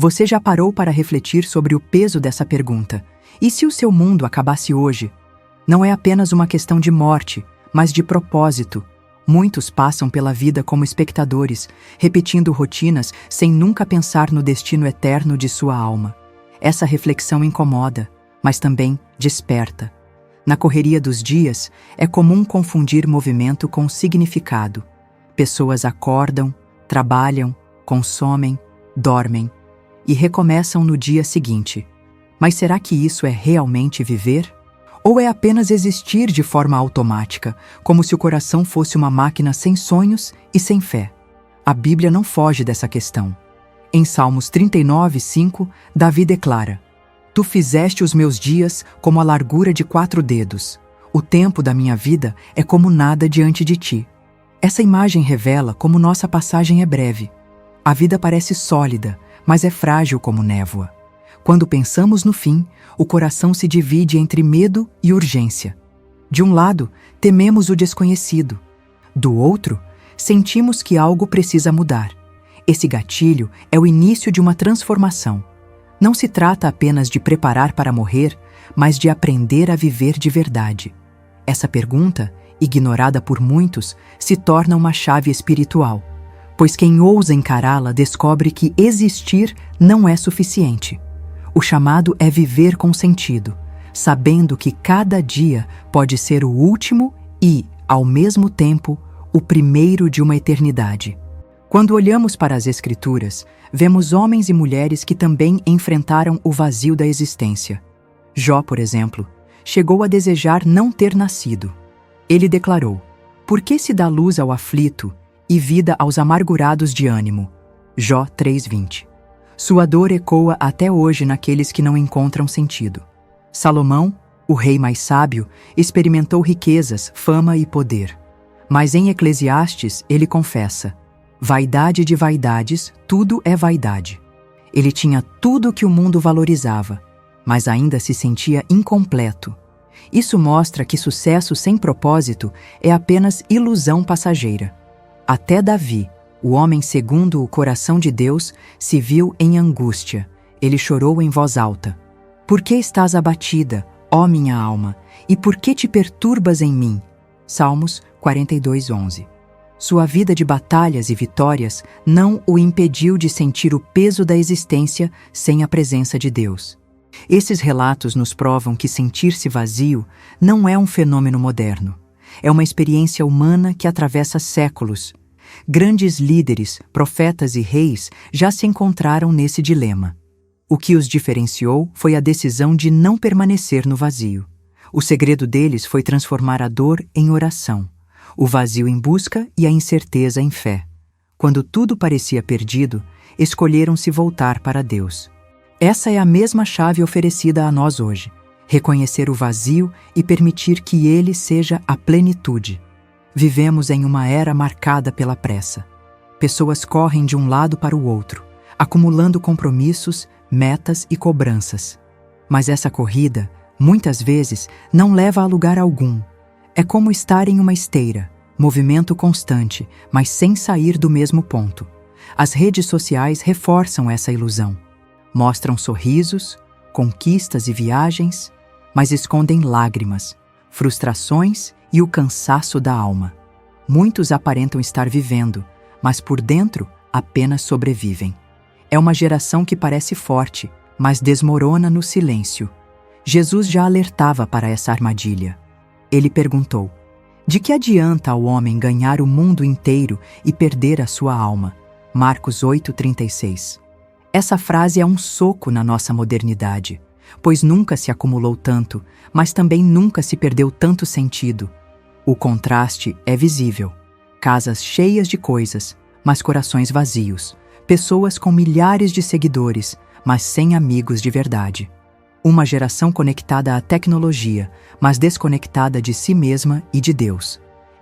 Você já parou para refletir sobre o peso dessa pergunta? E se o seu mundo acabasse hoje? Não é apenas uma questão de morte, mas de propósito. Muitos passam pela vida como espectadores, repetindo rotinas sem nunca pensar no destino eterno de sua alma. Essa reflexão incomoda, mas também desperta. Na correria dos dias, é comum confundir movimento com significado. Pessoas acordam, trabalham, consomem, dormem e recomeçam no dia seguinte. Mas será que isso é realmente viver? Ou é apenas existir de forma automática, como se o coração fosse uma máquina sem sonhos e sem fé? A Bíblia não foge dessa questão. Em Salmos 39:5, Davi declara: Tu fizeste os meus dias como a largura de 4 dedos. O tempo da minha vida é como nada diante de ti. Essa imagem revela como nossa passagem é breve. A vida parece sólida, mas é frágil como névoa. Quando pensamos no fim, o coração se divide entre medo e urgência. De um lado, tememos o desconhecido. Do outro, sentimos que algo precisa mudar. Esse gatilho é o início de uma transformação. Não se trata apenas de preparar para morrer, mas de aprender a viver de verdade. Essa pergunta, ignorada por muitos, se torna uma chave espiritual, pois quem ousa encará-la descobre que existir não é suficiente. O chamado é viver com sentido, sabendo que cada dia pode ser o último e, ao mesmo tempo, o primeiro de uma eternidade. Quando olhamos para as Escrituras, vemos homens e mulheres que também enfrentaram o vazio da existência. Jó, por exemplo, chegou a desejar não ter nascido. Ele declarou: Por que se dá luz ao aflito e vida aos amargurados de ânimo? Jó 3:20. Sua dor ecoa até hoje naqueles que não encontram sentido. Salomão, o rei mais sábio, experimentou riquezas, fama e poder. Mas em Eclesiastes ele confessa: Vaidade de vaidades, tudo é vaidade. Ele tinha tudo que o mundo valorizava, mas ainda se sentia incompleto. Isso mostra que sucesso sem propósito é apenas ilusão passageira. Até Davi, o homem segundo o coração de Deus, se viu em angústia. Ele chorou em voz alta: Por que estás abatida, ó minha alma, e por que te perturbas em mim? Salmos 42:11. Sua vida de batalhas e vitórias não o impediu de sentir o peso da existência sem a presença de Deus. Esses relatos nos provam que sentir-se vazio não é um fenômeno moderno. É uma experiência humana que atravessa séculos. Grandes líderes, profetas e reis já se encontraram nesse dilema. O que os diferenciou foi a decisão de não permanecer no vazio. O segredo deles foi transformar a dor em oração, o vazio em busca e a incerteza em fé. Quando tudo parecia perdido, escolheram se voltar para Deus. Essa é a mesma chave oferecida a nós hoje: reconhecer o vazio e permitir que ele seja a plenitude. Vivemos em uma era marcada pela pressa. Pessoas correm de um lado para o outro, acumulando compromissos, metas e cobranças. Mas essa corrida, muitas vezes, não leva a lugar algum. É como estar em uma esteira, movimento constante, mas sem sair do mesmo ponto. As redes sociais reforçam essa ilusão. Mostram sorrisos, conquistas e viagens, mas escondem lágrimas, frustrações e o cansaço da alma. Muitos aparentam estar vivendo, mas por dentro apenas sobrevivem. É uma geração que parece forte, mas desmorona no silêncio. Jesus já alertava para essa armadilha. Ele perguntou: De que adianta ao homem ganhar o mundo inteiro e perder a sua alma? Marcos 8:36. Essa frase é um soco na nossa modernidade, pois nunca se acumulou tanto, mas também nunca se perdeu tanto sentido. O contraste é visível. Casas cheias de coisas, mas corações vazios. Pessoas com milhares de seguidores, mas sem amigos de verdade. Uma geração conectada à tecnologia, mas desconectada de si mesma e de Deus.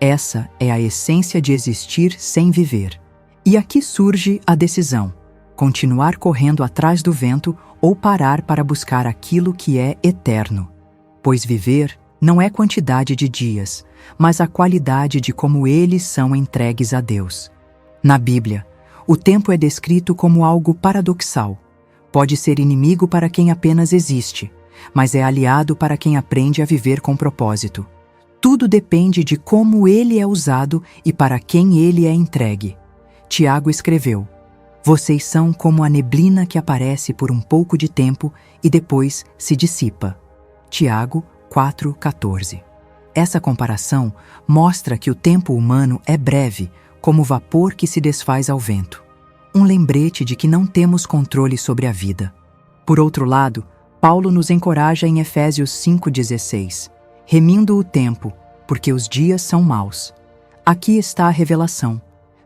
Essa é a essência de existir sem viver. E aqui surge a decisão: continuar correndo atrás do vento ou parar para buscar aquilo que é eterno. Pois viver não é quantidade de dias, mas a qualidade de como eles são entregues a Deus. Na Bíblia, o tempo é descrito como algo paradoxal. Pode ser inimigo para quem apenas existe, mas é aliado para quem aprende a viver com propósito. Tudo depende de como ele é usado e para quem ele é entregue. Tiago escreveu: "Vocês são como a neblina que aparece por um pouco de tempo e depois se dissipa." Tiago 4,14. Essa comparação mostra que o tempo humano é breve, como o vapor que se desfaz ao vento. Um lembrete de que não temos controle sobre a vida. Por outro lado, Paulo nos encoraja em Efésios 5,16, remindo o tempo, porque os dias são maus. Aqui está a revelação.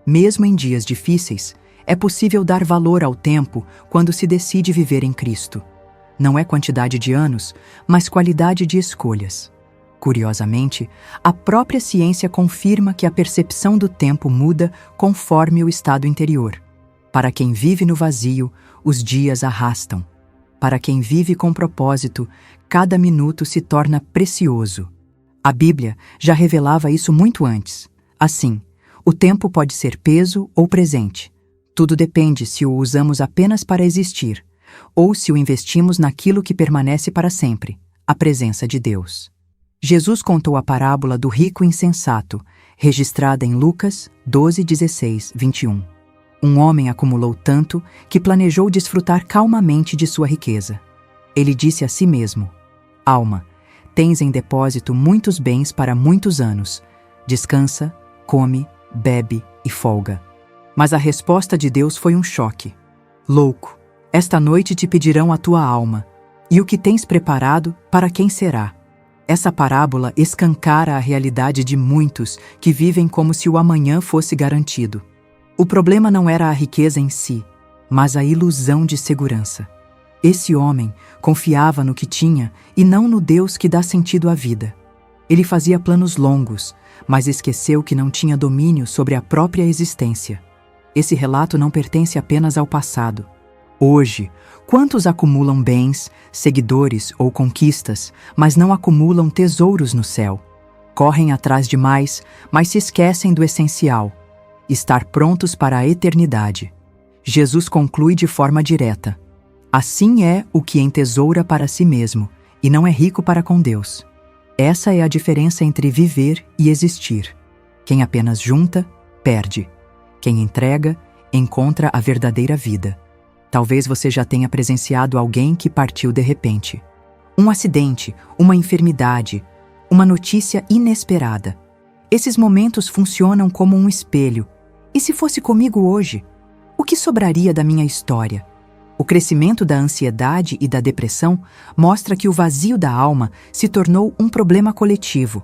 Mesmo em dias difíceis, é possível dar valor ao tempo quando se decide viver em Cristo. Não é quantidade de anos, mas qualidade de escolhas. Curiosamente, a própria ciência confirma que a percepção do tempo muda conforme o estado interior. Para quem vive no vazio, os dias arrastam. Para quem vive com propósito, cada minuto se torna precioso. A Bíblia já revelava isso muito antes. Assim, o tempo pode ser peso ou presente. Tudo depende se o usamos apenas para existir, ou se o investimos naquilo que permanece para sempre, a presença de Deus. Jesus contou a parábola do rico insensato, registrada em Lucas 12:16-21. Um homem acumulou tanto que planejou desfrutar calmamente de sua riqueza. Ele disse a si mesmo: "Alma, tens em depósito muitos bens para muitos anos. Descansa, come, bebe e folga." Mas a resposta de Deus foi um choque. "Louco, esta noite te pedirão a tua alma, e o que tens preparado, para quem será?" Essa parábola escancara a realidade de muitos que vivem como se o amanhã fosse garantido. O problema não era a riqueza em si, mas a ilusão de segurança. Esse homem confiava no que tinha e não no Deus que dá sentido à vida. Ele fazia planos longos, mas esqueceu que não tinha domínio sobre a própria existência. Esse relato não pertence apenas ao passado. Hoje, quantos acumulam bens, seguidores ou conquistas, mas não acumulam tesouros no céu? Correm atrás de mais, mas se esquecem do essencial: estar prontos para a eternidade. Jesus conclui de forma direta: "Assim é o que entesoura para si mesmo, e não é rico para com Deus." Essa é a diferença entre viver e existir. Quem apenas junta, perde. Quem entrega, encontra a verdadeira vida. Talvez você já tenha presenciado alguém que partiu de repente. Um acidente, uma enfermidade, uma notícia inesperada. Esses momentos funcionam como um espelho. E se fosse comigo hoje? O que sobraria da minha história? O crescimento da ansiedade e da depressão mostra que o vazio da alma se tornou um problema coletivo.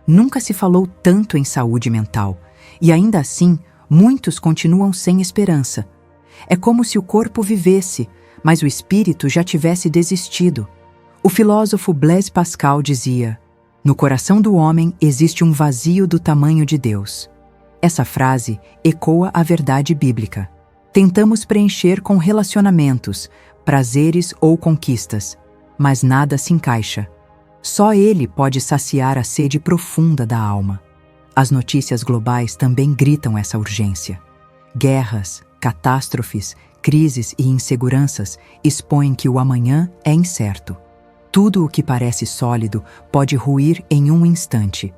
Nunca se falou tanto em saúde mental, e ainda assim, muitos continuam sem esperança. É como se o corpo vivesse, mas o espírito já tivesse desistido. O filósofo Blaise Pascal dizia: "No coração do homem existe um vazio do tamanho de Deus." Essa frase ecoa a verdade bíblica. Tentamos preencher com relacionamentos, prazeres ou conquistas, mas nada se encaixa. Só Ele pode saciar a sede profunda da alma. As notícias globais também gritam essa urgência. Guerras, catástrofes, crises e inseguranças expõem que o amanhã é incerto. Tudo o que parece sólido pode ruir em um instante.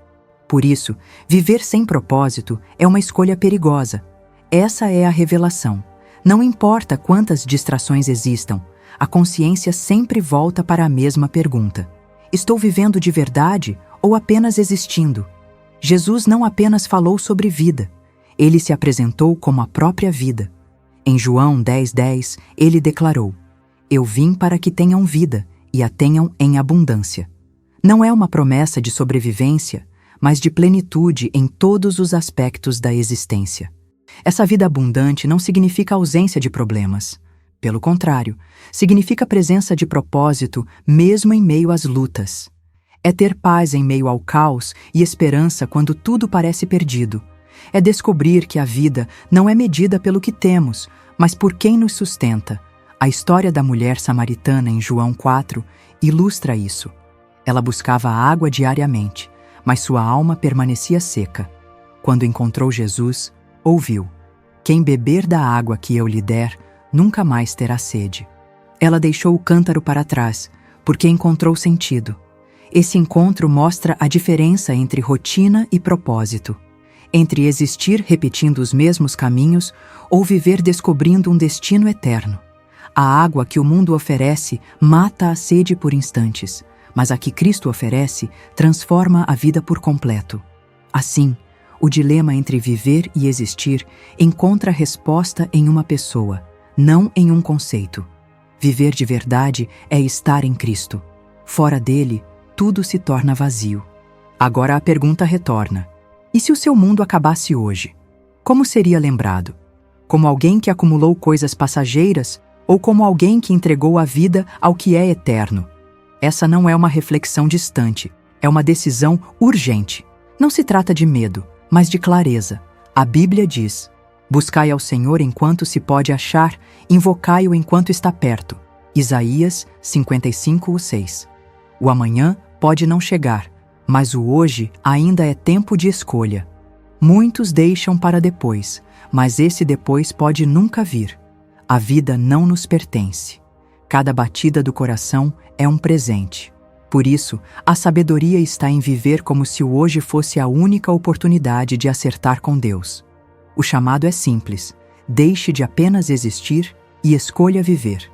Por isso, viver sem propósito é uma escolha perigosa. Essa é a revelação. Não importa quantas distrações existam, a consciência sempre volta para a mesma pergunta: estou vivendo de verdade ou apenas existindo? Jesus não apenas falou sobre vida, ele se apresentou como a própria vida. Em João 10:10, ele declarou: "Eu vim para que tenham vida e a tenham em abundância." Não é uma promessa de sobrevivência, mas de plenitude em todos os aspectos da existência. Essa vida abundante não significa ausência de problemas. Pelo contrário, significa presença de propósito mesmo em meio às lutas. É ter paz em meio ao caos e esperança quando tudo parece perdido. É descobrir que a vida não é medida pelo que temos, mas por quem nos sustenta. A história da mulher samaritana em João 4 ilustra isso. Ela buscava água diariamente, mas sua alma permanecia seca. Quando encontrou Jesus, ouviu: "Quem beber da água que eu lhe der, nunca mais terá sede." Ela deixou o cântaro para trás, porque encontrou sentido. Esse encontro mostra a diferença entre rotina e propósito, entre existir repetindo os mesmos caminhos ou viver descobrindo um destino eterno. A água que o mundo oferece mata a sede por instantes, mas a que Cristo oferece transforma a vida por completo. Assim, o dilema entre viver e existir encontra resposta em uma pessoa, não em um conceito. Viver de verdade é estar em Cristo. Fora dele, tudo se torna vazio. Agora a pergunta retorna: e se o seu mundo acabasse hoje? Como seria lembrado? Como alguém que acumulou coisas passageiras ou como alguém que entregou a vida ao que é eterno? Essa não é uma reflexão distante, é uma decisão urgente. Não se trata de medo, mas de clareza. A Bíblia diz: buscai ao Senhor enquanto se pode achar, invocai-o enquanto está perto. Isaías 55:6. O amanhã pode não chegar, mas o hoje ainda é tempo de escolha. Muitos deixam para depois, mas esse depois pode nunca vir. A vida não nos pertence. Cada batida do coração é um presente. Por isso, a sabedoria está em viver como se o hoje fosse a única oportunidade de acertar com Deus. O chamado é simples: deixe de apenas existir e escolha viver.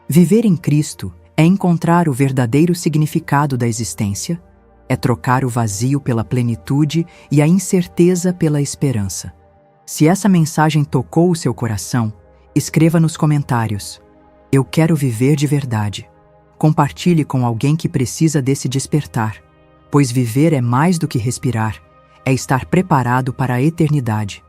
Viver em Cristo é encontrar o verdadeiro significado da existência, é trocar o vazio pela plenitude e a incerteza pela esperança. Se essa mensagem tocou o seu coração, escreva nos comentários: eu quero viver de verdade. Compartilhe com alguém que precisa desse despertar, pois viver é mais do que respirar, é estar preparado para a eternidade.